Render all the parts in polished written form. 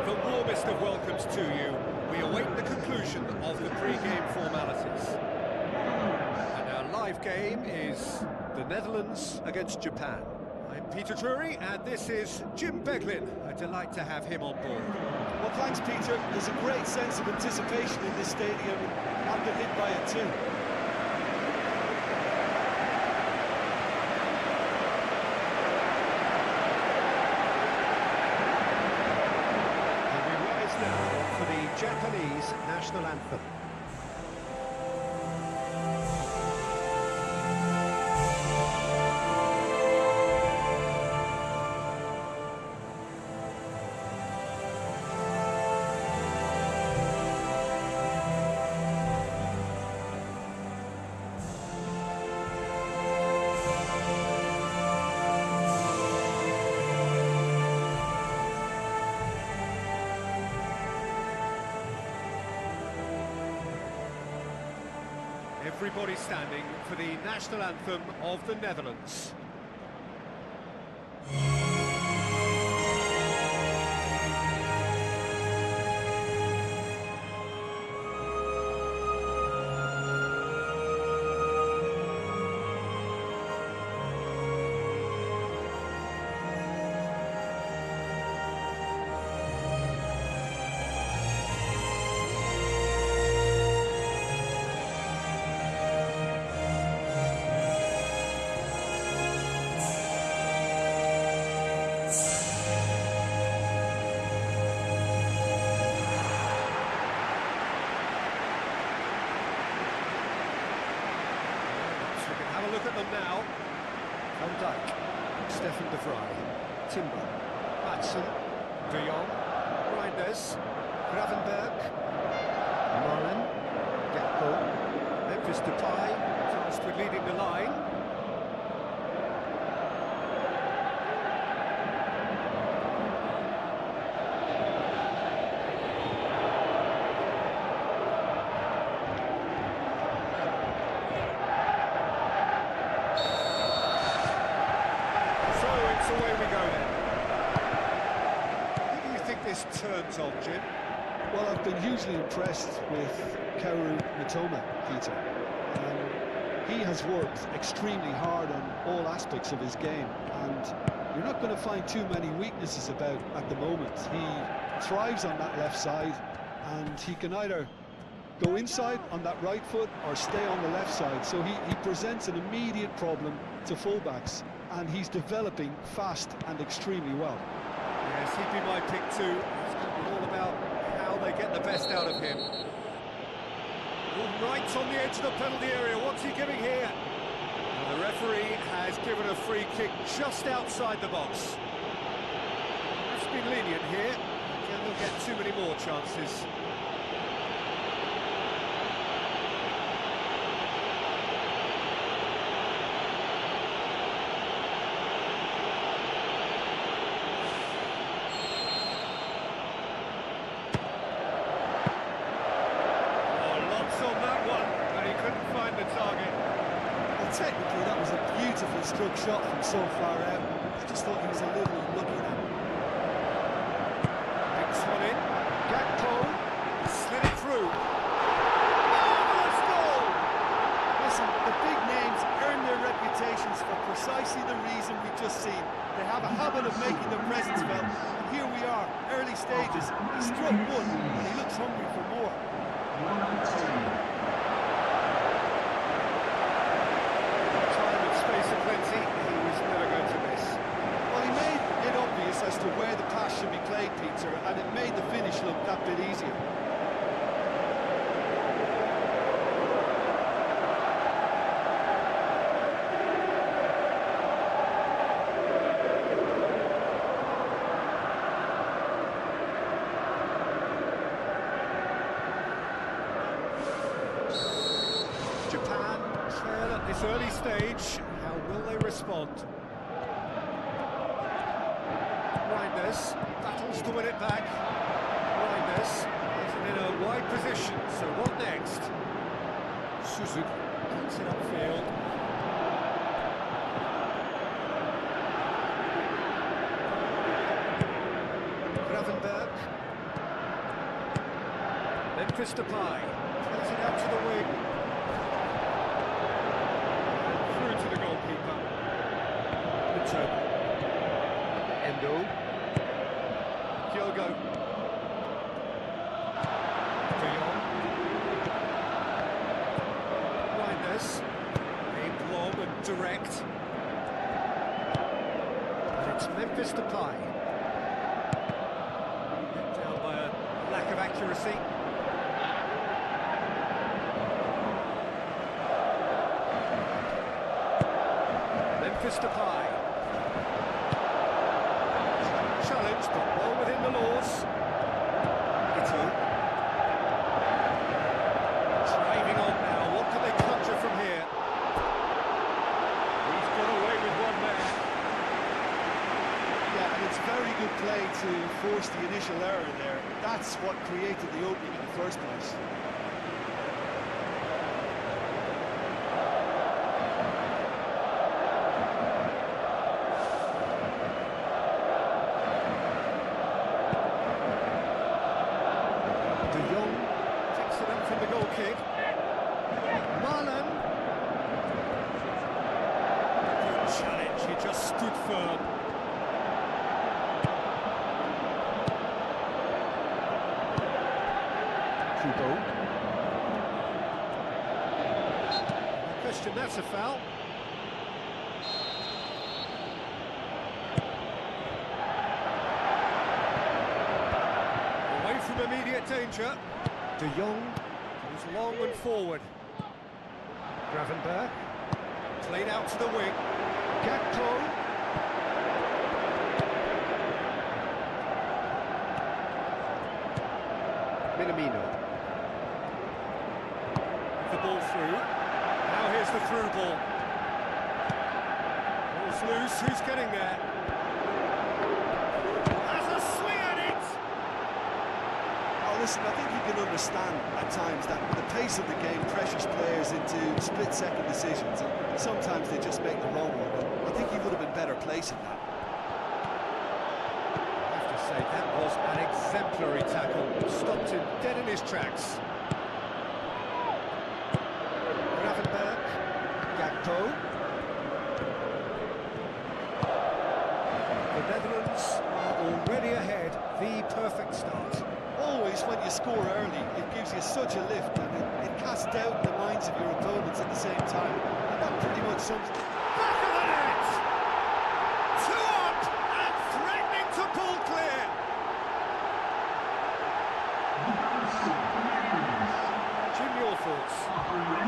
The warmest of welcomes to you. We await the conclusion of the pre-game formalities. And our live game is the Netherlands against Japan. I'm Peter Drury, and this is Jim Beglin. A delight to have him on board. Well, thanks, Peter. There's a great sense of anticipation in this stadium. I've been hit by it too. For the Japanese national anthem. Everybody standing for the national anthem of the Netherlands. Look at them now. Van Dijk, Stefan de Vrij, Timber, Hudson, De Jong, Reinders, Gravenberg, Marlin, Gakpo, Memphis Depay, tasked with leading the line. Away we go then. Who do you think this turns on, Jim? Well, I've been hugely impressed with Kaoru Mitoma, Peter. He has worked extremely hard on all aspects of his game, and you're not going to find too many weaknesses about at the moment. He thrives on that left side, and he can either go inside on that right foot or stay on the left side, so he presents an immediate problem to fullbacks, and he's developing fast and extremely well. Yes, he'd be my pick too. It's going to be all about how they get the best out of him. Right on the edge of the penalty area, what's he giving here? Well, the referee has given a free kick just outside the box. It's been lenient here. Again, they'll get too many more chances. Technically, that was a beautifully struck shot from so far out. I just thought he was a little unlucky there. is he struck one and he looks hungry for more. Time and space aplenty, he was never going to miss. Well, he made it obvious as to where the pass should be played, Peter, and it made the finish look that bit easier. Japan trail at this early stage. How will they respond? Reinders battles to win it back. Reinders is in a wide position, so what next? Suzuki cuts it upfield. Gravenberg. Memphis Depay plays it out to the wing. Through to the goalkeeper. Mitoma. Endo. Kyogo. De Jong. Reinders. Aimed long and direct. And it's Memphis Depay. Down by a lack of accuracy. Memphis Depay. Challenge, but well within the laws. Ito. Driving on now, what can they conjure from here? He's got away with one there. Yeah, and it's very good play to force the initial error there. That's what created the opening in the first place. De Jong takes it up from the goal kick. Marlon. Good challenge, he just stood firm. Kubo. No question, that's a foul. Away from immediate danger. De Jong goes long and forward. Gravenberg played out to the wing. Gakpo. Minamino. The ball through. Now here's the through ball. Ball's loose, who's getting there? Has a swing at it! Oh, listen, I think you can understand at times that the pace of the game pressures players into split-second decisions, and sometimes they just make the wrong one. I think he would have been better placing that. I have to say, that was an exemplary tackle. Stopped him dead in his tracks. Gravenberg. Gakpo. The Netherlands are already ahead. The perfect start. Always, when you score early, it gives you such a lift, and it casts doubt in the minds of your opponents at the same time. And that pretty much sums it. Back of the net! Two up and threatening to pull clear. Jim, your thoughts?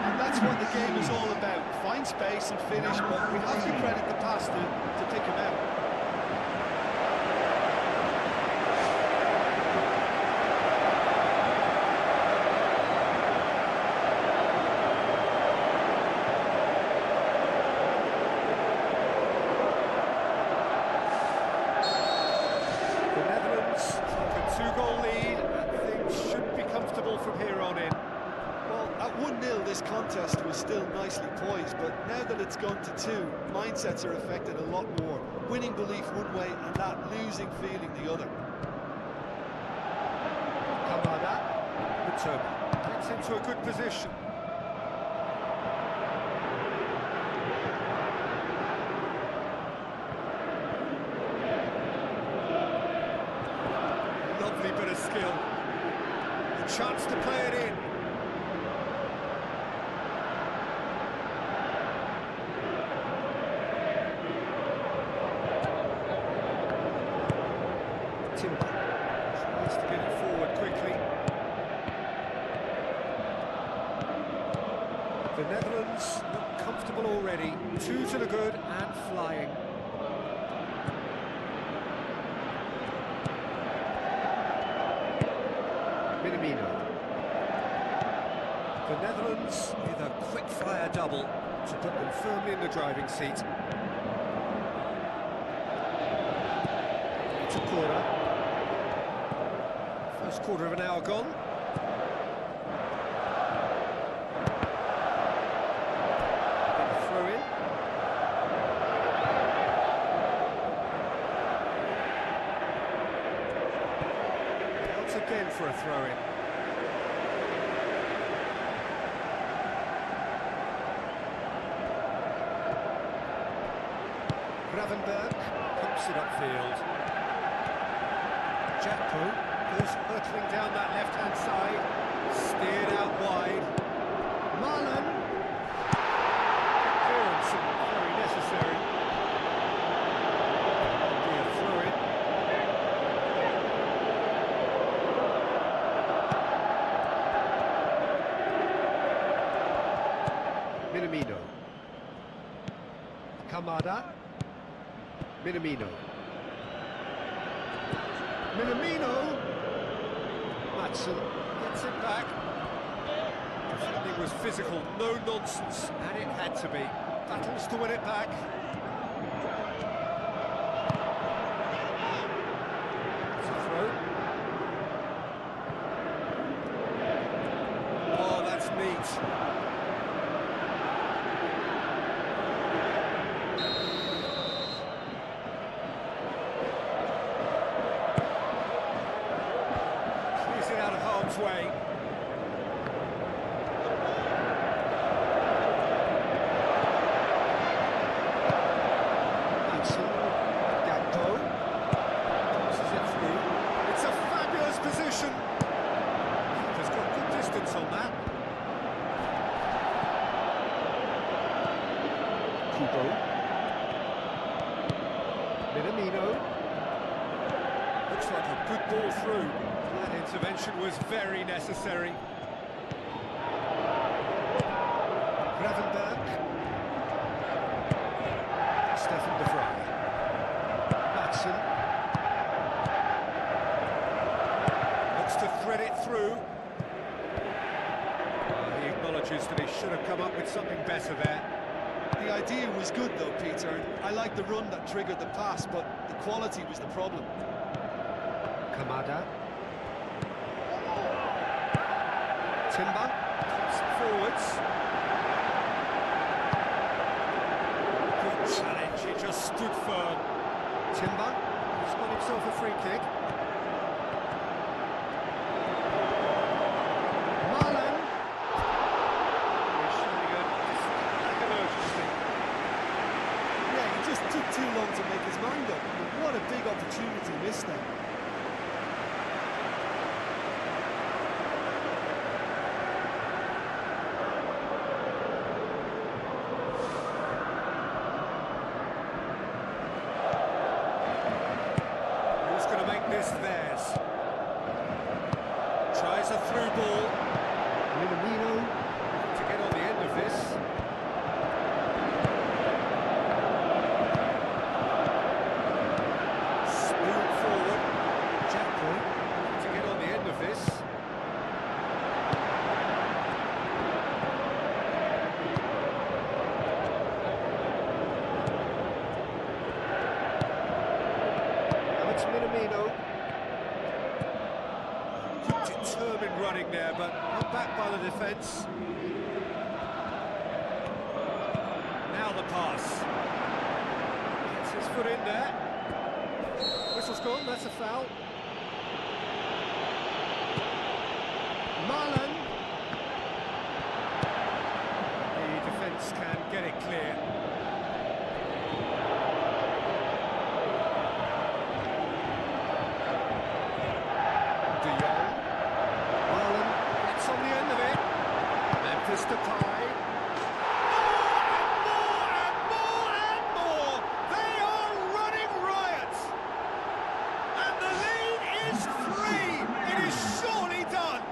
And that's what the game is all about. Find space and finish, but we have to credit the pass to pick him out. The Netherlands take a two-goal lead, and things should be comfortable from here on in. Well, at 1-0 this contest was still nicely poised, but now that it's gone to 2, mindsets are affected a lot more. Winning belief one way and that losing feeling the other. Kamada. Mitoma gets into a good position. lovely bit of skill. A chance to play it in. Timber tries to get it forward quickly. The Netherlands look comfortable already. 2 to the good and flying. Minamino. The Netherlands with a quick-fire double to put them firmly in the driving seat. It's a quarter. First quarter of an hour gone. Throw in. Once again for a throw in. Gravenberg pumps it upfield. Jackpo goes hurtling down that left-hand side, steered out wide. Marlon. Clearance very necessary. Could be a throw-in. Minamino. Kamada. Minamino. Minamino! Matson gets it back. Defending was physical, no nonsense, and it had to be. Battles to win it back. It's a throw. Oh, that's neat. Way. Matson, Gakpo, passes it through. It's a fabulous position. Keeper's got good distance on that. Kubo. Minamino. Looks like a good ball through. That intervention was very necessary. Gravenberg. Stefan de Vrij. Matson. Looks to thread it through. He acknowledges that he should have come up with something better there. The idea was good though, Peter. I like the run that triggered the pass, but the quality was the problem. Kamada. Timber puts it forwards. Good challenge, he just stood firm. Timber has got himself a free kick. Marlon. He's showing a urgency. Yeah, he just took too long to make his mind up. What a big opportunity missed there. Theirs. Tries a through ball. Minamino to get on the end of this. Smooth forward. Jackpo to get on the end of this. Now it's Minamino. Determined running there, but not back by the defence. Now the pass. Gets his foot in there. Whistle's gone, that's a foul. Marlon. The defence can get it clear. is free! It is surely done!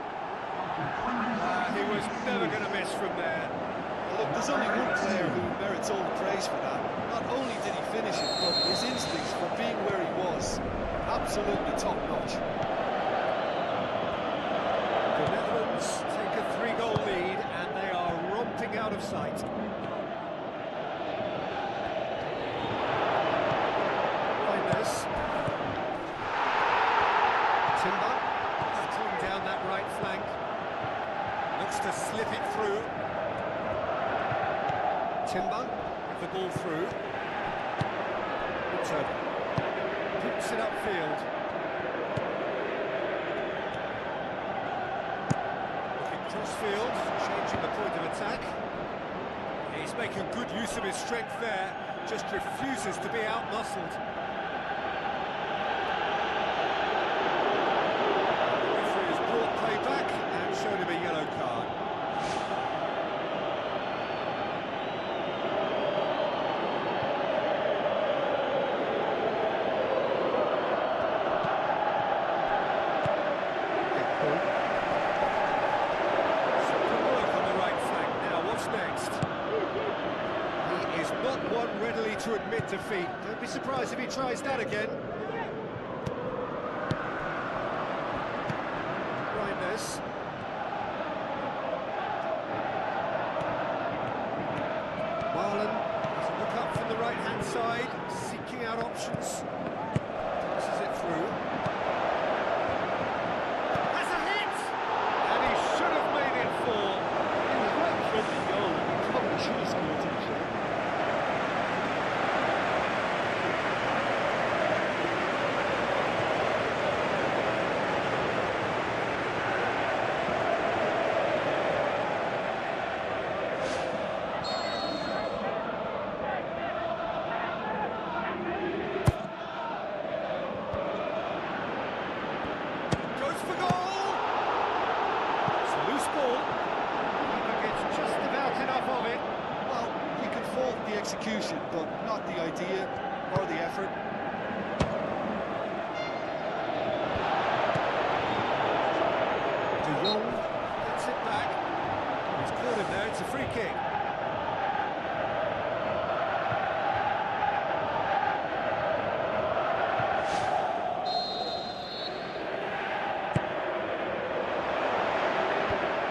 He was never going to miss from there. Look, there's only one player who merits all the praise for that. Not only did he finish it, but his instincts for being where he was, absolutely top-notch. The Netherlands take a 3-goal lead and they are romping out of sight. Reinders. Timber, battling down that right flank. Looks to slip it through. Timber, with the ball through. Return. Puts it upfield. Looking crossfield, changing the point of attack. He's making good use of his strength there, just refuses to be outmuscled. The referee has brought play back and showed him a yellow card. Readily to admit defeat. Don't be surprised if he tries that again. Reinders. Marlon has a look up from the right-hand side, seeking out options. Passes it through. Has a hit! And he should have made it 4. He was right in front of the goal. He probably should have scored it. Execution, but not the idea or the effort. De Jong gets it back. He's caught him there, it's a free kick.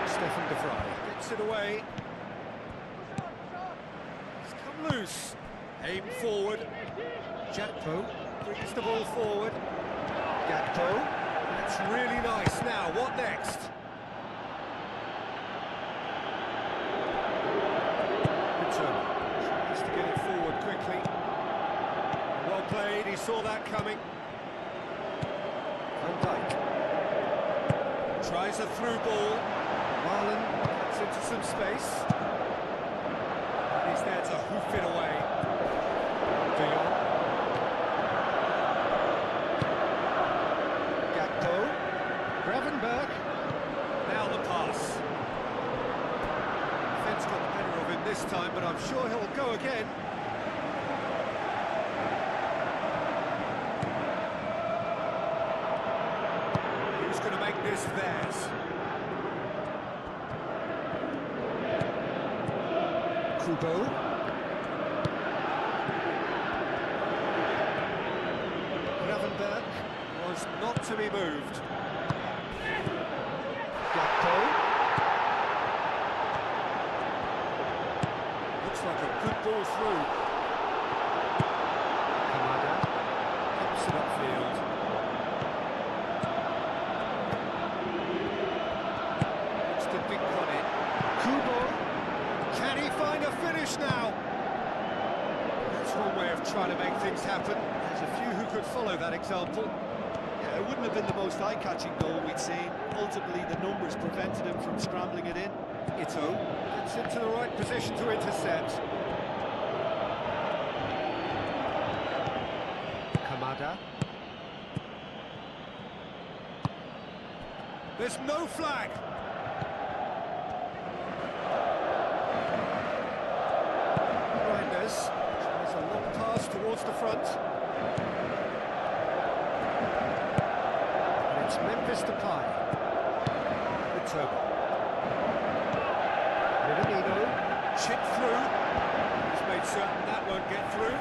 Stefan de Vrij gets it away. Loose, aim forward. Gakpo brings the ball forward. Gakpo, that's really nice. Now, what next? Return. Tries to get it forward quickly. Well played, he saw that coming. Van Dijk. Tries a through ball. Marlon gets into some space. He's there to hoof it away. De Jong. Gakpo. Gravenberg. Now the pass. Defence got the better of him this time, but I'm sure he'll go again. Who's going to make this theirs? Kubo. Gravenberg was not to be moved. Gakpo. Looks like a good ball through. Kamada pumps it upfield. Looks to dink on it. Kubo. Can he find a finish now? That's one way of trying to make things happen. There's a few who could follow that example. Yeah, it wouldn't have been the most eye-catching goal we'd seen. Ultimately, the numbers prevented him from scrambling it in. Ito gets into the right position to intercept. Kamada. There's no flag. Reinders tries a long pass towards the front. it's Memphis Depay. Mitoma. Minamino. Chip through. He's made certain that won't get through.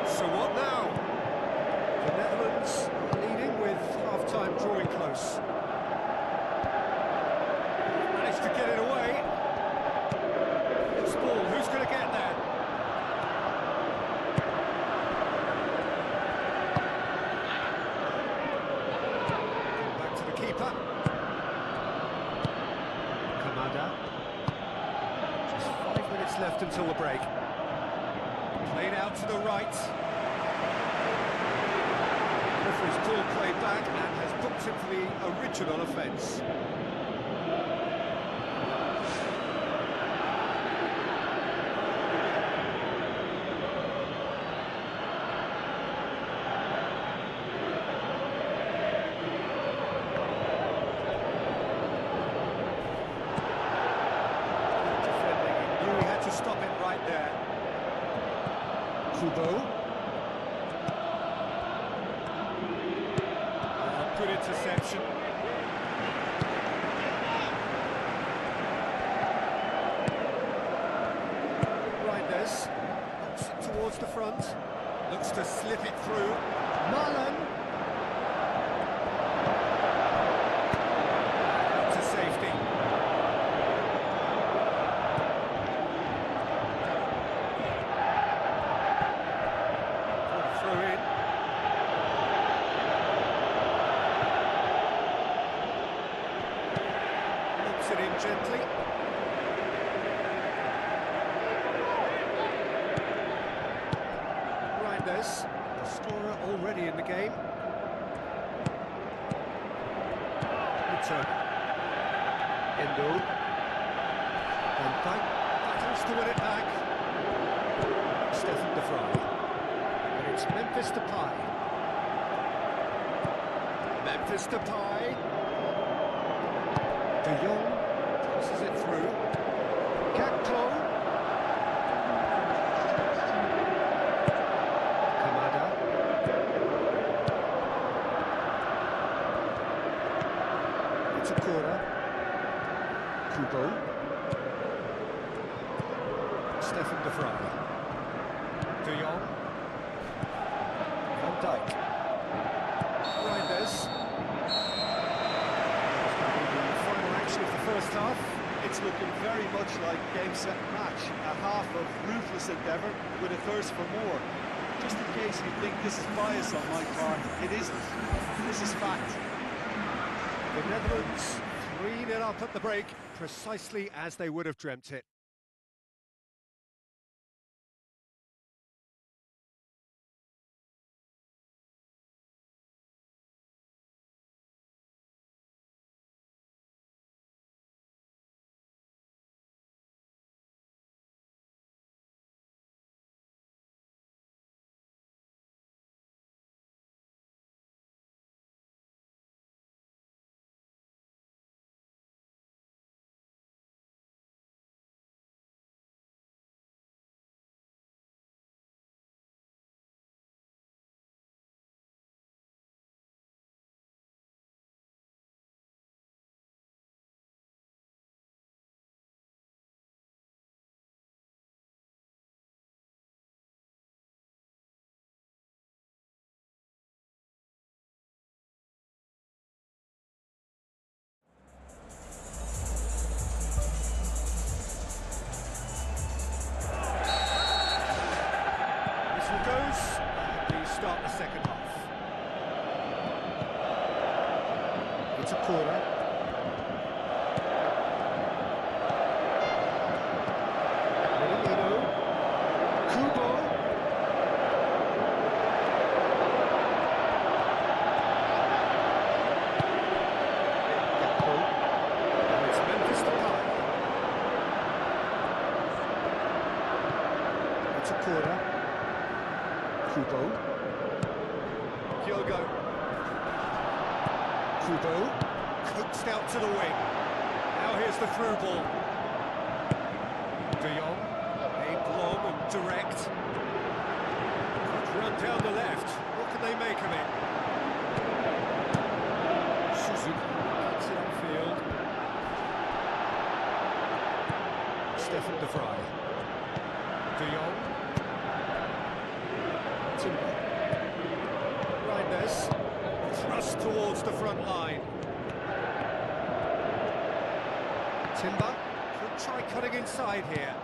So what now? The Netherlands leading with half-time drawing close. Managed to get it away. It's ball, who's going to get there? Back to the keeper. Kamada. Just 5 minutes left until the break. Played out to the right. Referee's call play back and has booked him for the original offence. Defending, he knew he had to stop it right there. Kubo. Good interception. Reinders knocks it towards the front. Looks to slip it through. Marlon. Out to safety. Throw in. Looks it in gently. Reinders, the scorer already in the game. Return. Endo. Van Dijk battles to win it back. Stefan de Vrij. And it's Memphis Depay. Memphis Depay. De Jong passes it through. Gakpo. Kamada. It's a corner. Kubo. Stefan de Vrij. De Jong. Van Dijk. Reinders. Of the first half. It's looking very much like game, set, match. A half of ruthless endeavour with a thirst for more. Just in case you think this is bias on my part, it isn't. This is fact. The Netherlands 3-0 up at the break, precisely as they would have dreamt it. Start the second half. It's a corner. Minamino. Kubo. Gakpo. And it's Memphis Depay. It's a corner. Kubo. Kyogo. Kubo. Coaxed out to the wing. Now here's the through ball. De direct. Good run down the left. What can they make of it? Suzuki gets it upfield. Stefan de Vrij. De Jong. Timber. Reinders. Thrust towards the front line. Timber could try cutting inside here.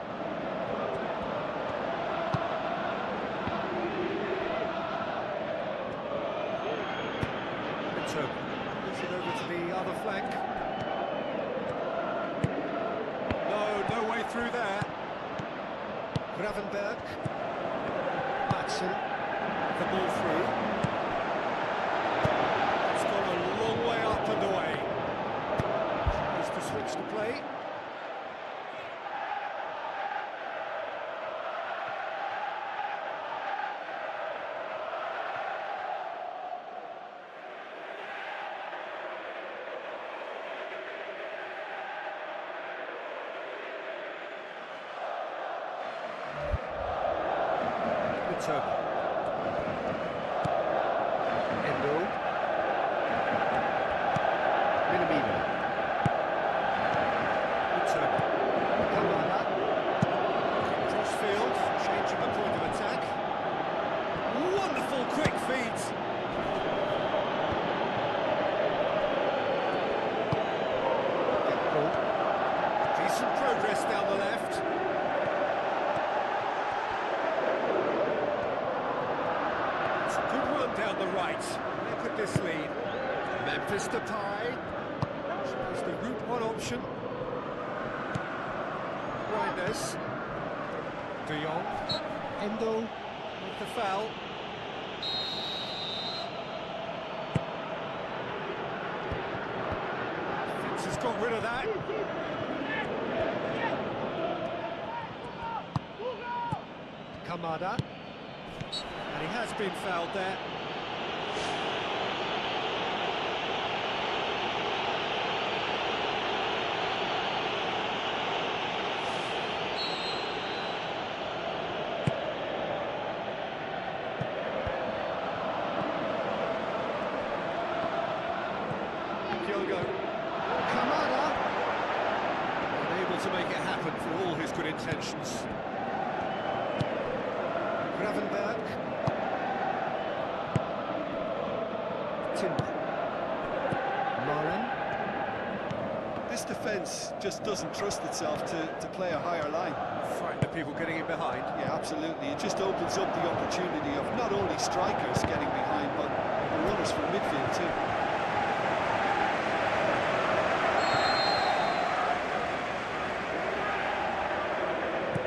Push it over to the other flank. No way through there. Gravenberg. Matson. The ball through. It's gone a long way up and away. Tries to switch the play. Turbo. Endo. Minamino. Turbo. Kamada. Crossfield, changing the point of attack. Wonderful quick feet. Decent progress down the left. Down the right. Where could this lead? Memphis Depay. Choose the route one option. Reinders. De Jong. Endo. With the foul. Fitz has got rid of that. Kamada. And he has been fouled there. Kamada, unable to make it happen for all his good intentions. Gravenberg. Timber. Lauren. This defence just doesn't trust itself to play a higher line. Frightened of people getting in behind. Yeah, absolutely. It just opens up the opportunity of not only strikers getting behind, but the runners from midfield too.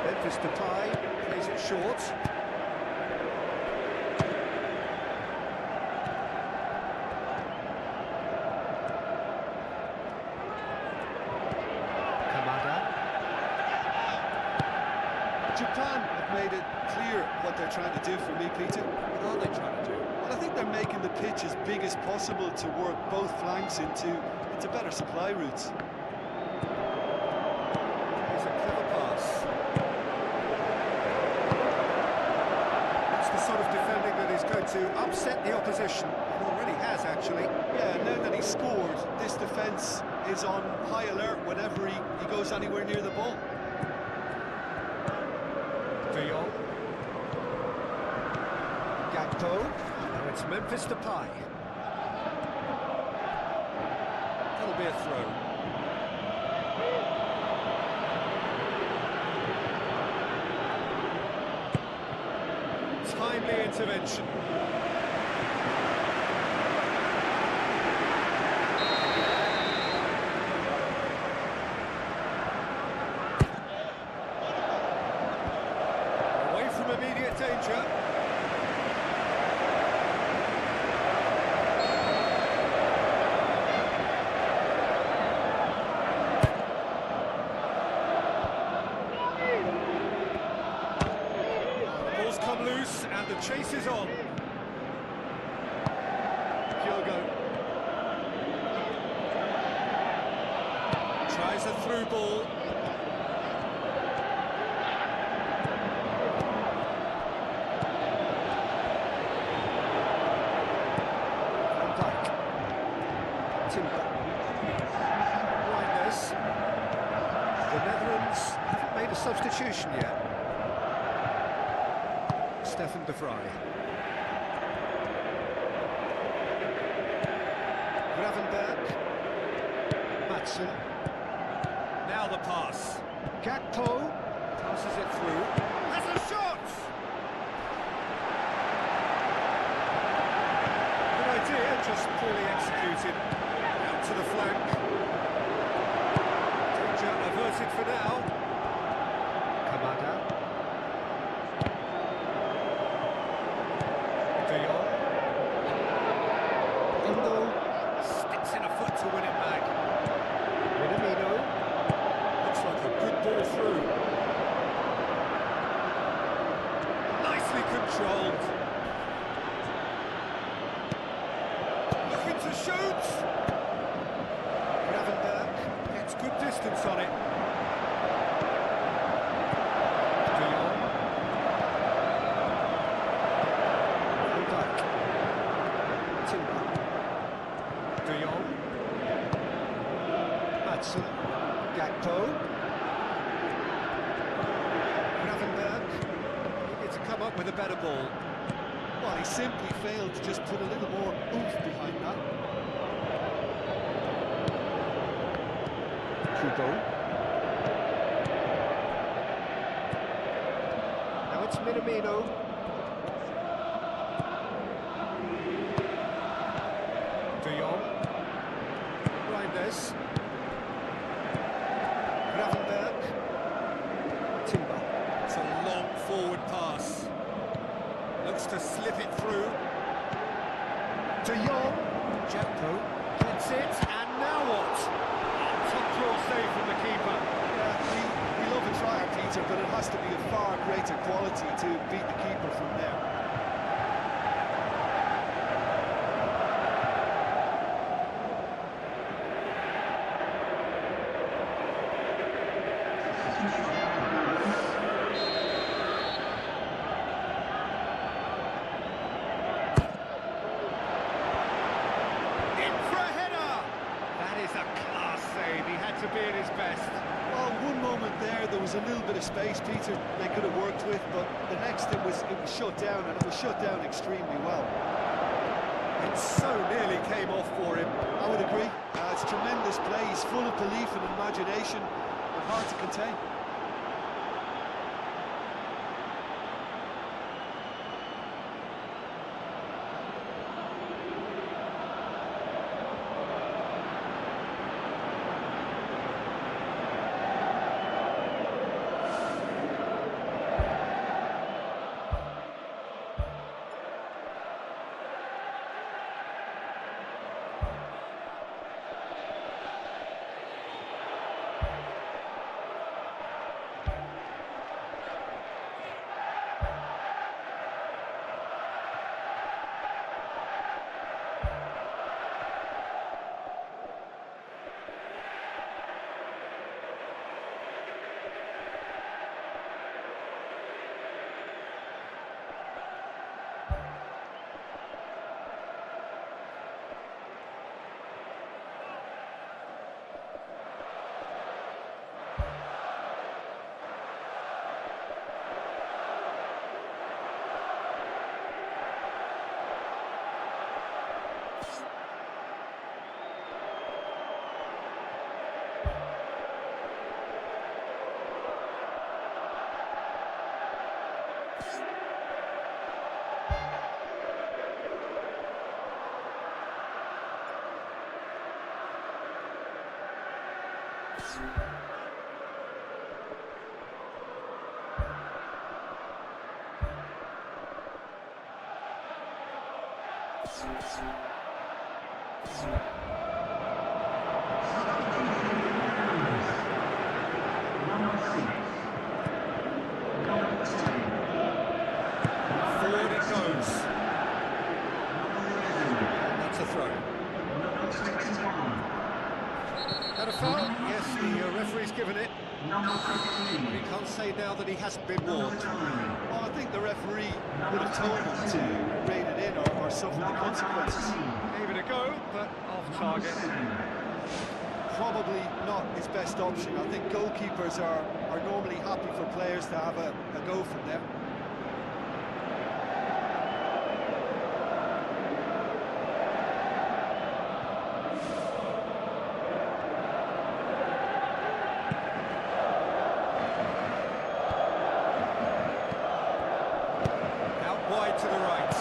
Memphis Depay plays it short. Kamada. Japan have made it clear what they're trying to do for me, Peter. What are they trying to do? Well, I think they're making the pitch as big as possible to work both flanks into better supply routes. It's a clever pass. It's the sort of defending that is going to upset the opposition. It already has, actually. Yeah, now that he's scored, this defence is on high alert whenever he goes anywhere near the ball. De Jong. Gakpo. Now it's Memphis Depay. That'll be a throw. Timely intervention. Away from immediate danger. Come loose and the chase is on. Kyogo tries a through ball. substitution yet. Stefan de Vrij. Gravenberg. Madsen. Now the pass. Gakpo passes it through. Has a shot! Good idea, just poorly executed. Out to the flank. Danger averted for now. Kamada. De Jong. Indo. Sticks in a foot to win it back. Minamino. Looks like a good ball through. Nicely controlled. Looking to shoot. Gravenberg gets good distance on it. De Jong. Van Dijk. Timber. De Jong. Madsen. Gakpo. Gravenberg. Needed to come up with a better ball. Well, he simply failed to just put a little more oomph behind that. Kubo. Now it's Minamino. De Jong. Reinders. Gravenberg. Timber. It's a long forward pass. Looks to slip it through. De Jong. Gakpo gets it, and now what? Top draw save from the keeper. We love a try, Peter, but it has to be of far greater quality to beat the keeper from there. In for a header! That is a class save. He had to be at his best. Well, one moment there was a little bit of space, Peter, they could have worked with, but the next it was shut down, and it was shut down extremely well. It so nearly came off for him. I would agree. It's tremendous play. He's full of belief and imagination, but hard to contain. Forward it goes. That's a throw. That a foul? Yes, the referee's given it. But he can't say now that he hasn't been warned. Well, I think the referee would have told him to rein it in or suffer the consequences. Gave it a go, but off target. Probably not his best option. I think goalkeepers are normally happy for players to have a go from there. Out wide to the right.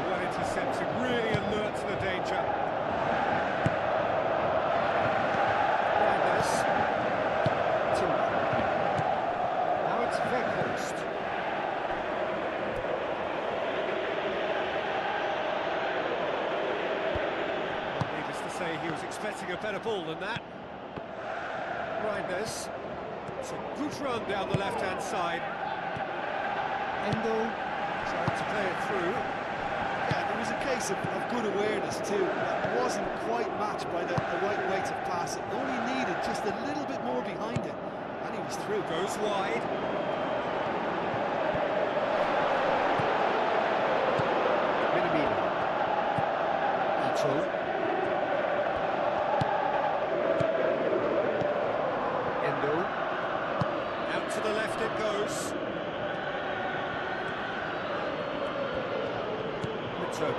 Well intercepted, really alert to the danger. Now it's Weghorst. Needless to say, he was expecting a better ball than that. Reinders. It's a good run down the left-hand side. Endo trying to play it through. Yeah, there was a case of good awareness too. It wasn't quite matched by the right weight of pass. It only needed just a little bit more behind it, and he was through. Goes wide. Minamino. Ito. Endo. Out to the left it goes. Ito.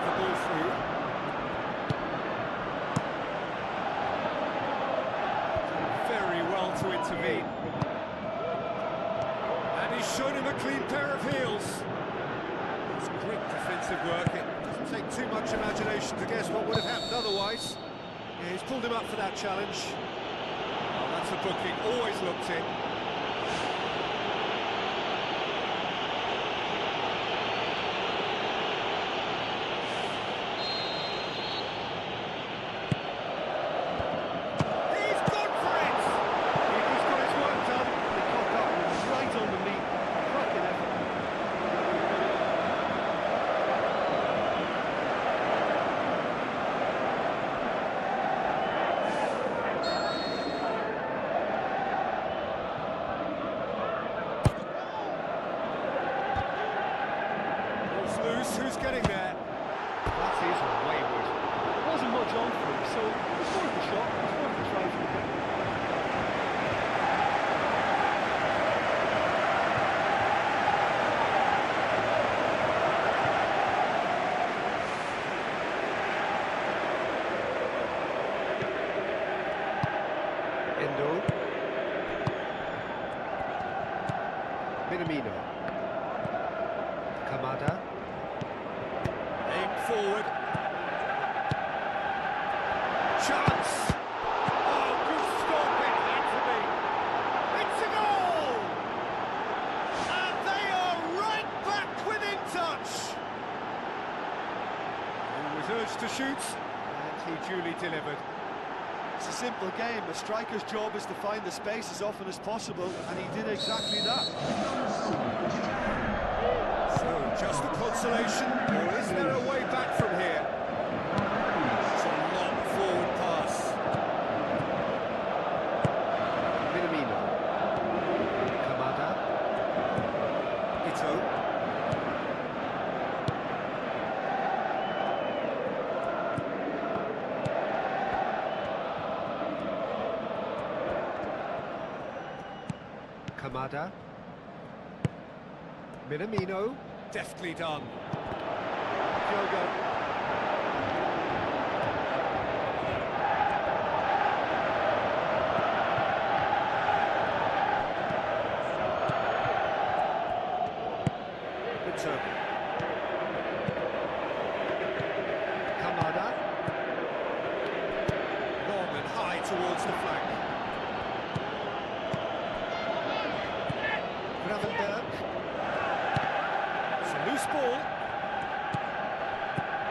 The ball through. Very well to intervene. And he's shown him a clean pair of heels. It's great defensive work. It doesn't take too much imagination to guess what would have happened otherwise. Yeah, he's pulled him up for that challenge. Oh, that's a booking, always looked in. Who's getting there? That is wayward. There wasn't much on for him, so it was worth a shot. It was worth a try for him. Endo. Minamino. Kamada. Aim forward. Chance! Oh, good stop it had to be. It's a goal! And they are right back within touch. He was urged to shoot, and he duly delivered. It's a simple game. A striker's job is to find the space as often as possible, and he did exactly that. So, just a consolation, or is there a way back from here? It's a long forward pass. Minamino. Kamada. Ito. Kamada. Minamino. Deftly done. Kyogo. Good turn. Kamada. Long and high towards the flank. Gravenberg. It's a loose ball.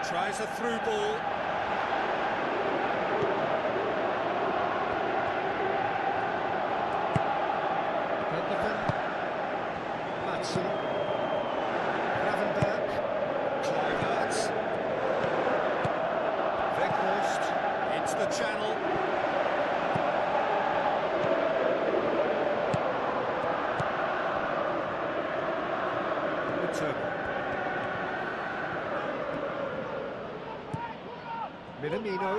Tries a through ball. Gundogan. Matson. Gravenberg. Kluivert. Weghorst. Into the channel. Minamino.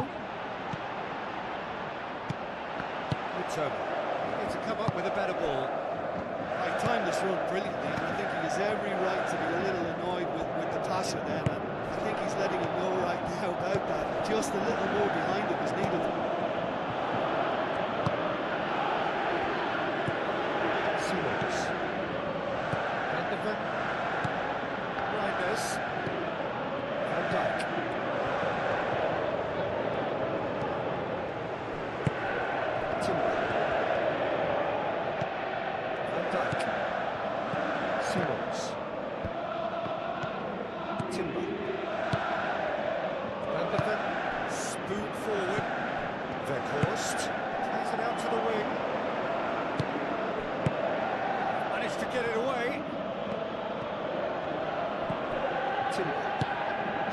Return. Need to come up with a better ball. just run brilliantly, and I think he has every right to be a little annoyed with the passer then, and I think he's letting him know right now about that. Just a little more behind him is needed. Simmons. Reinders. Van Dijk. Timber. Van Dijk. Simmons. Timber. Van der Ven. Spoon forward. Weghorst. Plays it out to the wing. Managed to get it away. Timber.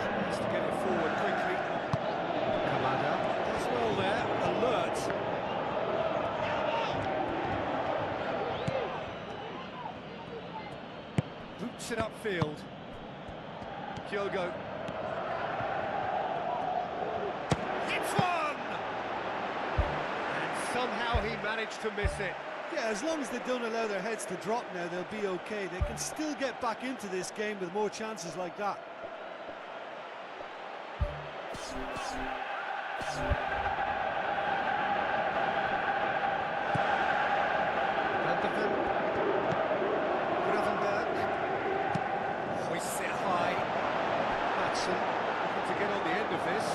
Tries to get it forward quickly. Kamada. Does well there. Alert. Boots it upfield. Kyogo. It's one! And somehow he managed to miss it. Yeah, as long as they don't allow their heads to drop now, they'll be okay. They can still get back into this game with more chances like that. Van der Ven. Gravenberg. Hoists it high. Matson looking to get on the end of this.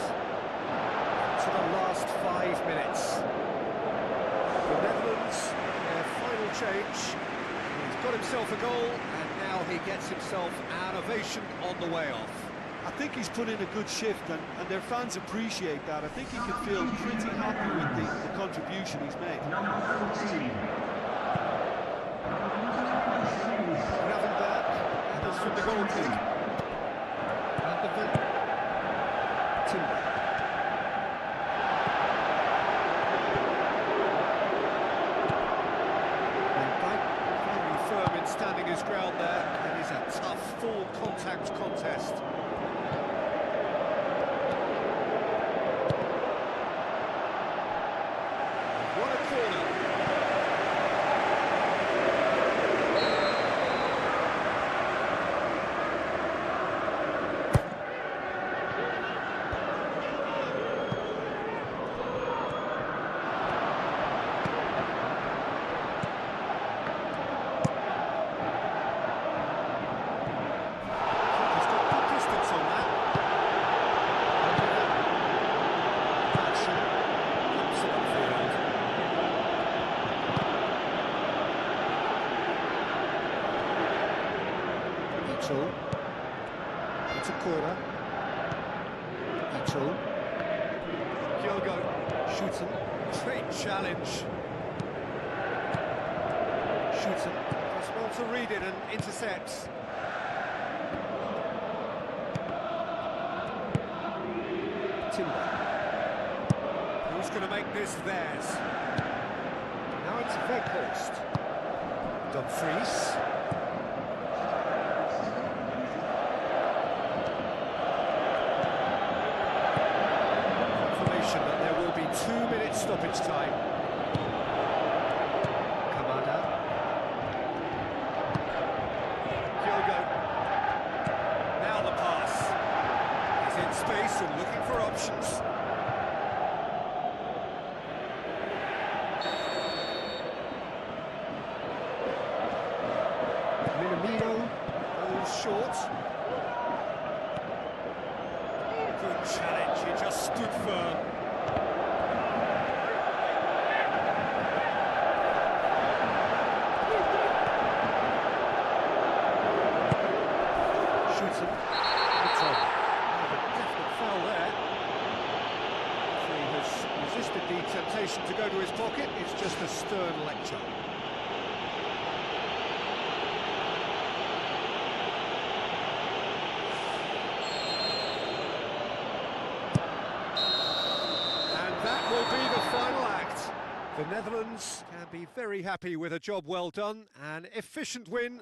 To the last 5 minutes. The Netherlands, their final change. He's got himself a goal, and now he gets himself an ovation on the way off. I think he's put in a good shift, and their fans appreciate that. I think he can feel pretty happy with the contribution he's made. Gravenberg handles from the goal kick. Van der Ven. Timber. Very firm in standing his ground there. It is a tough, full contact contest. What a corner. He's got good distance on that. Matson pumps it upfield. Ito. It's a corner. Ito. Kyogo. Shooten. Great challenge. Shooten. Just well to read it and intercepts. Timber. Who's going to make this theirs? Now it's Weghorst. Dumfries. Confirmation that there will be 2 minutes stoppage time. Kamada. Kyogo. Now the pass. He's in space and looking for options. Minamino goes short. Good challenge, he just stood firm. Shoots him. It's on. Definite foul there. He has resisted the temptation to go to his pocket. It's just a stern lecture. That will be the final act. The Netherlands can be very happy with a job well done, an efficient win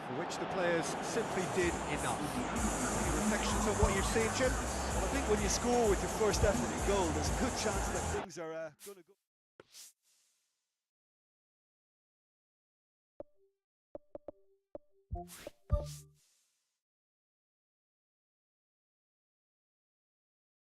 for which the players simply did enough. Any reflections on what you've seen, Jim? Well, I think when you score with your first effort in goal, there's a good chance that things are going to go.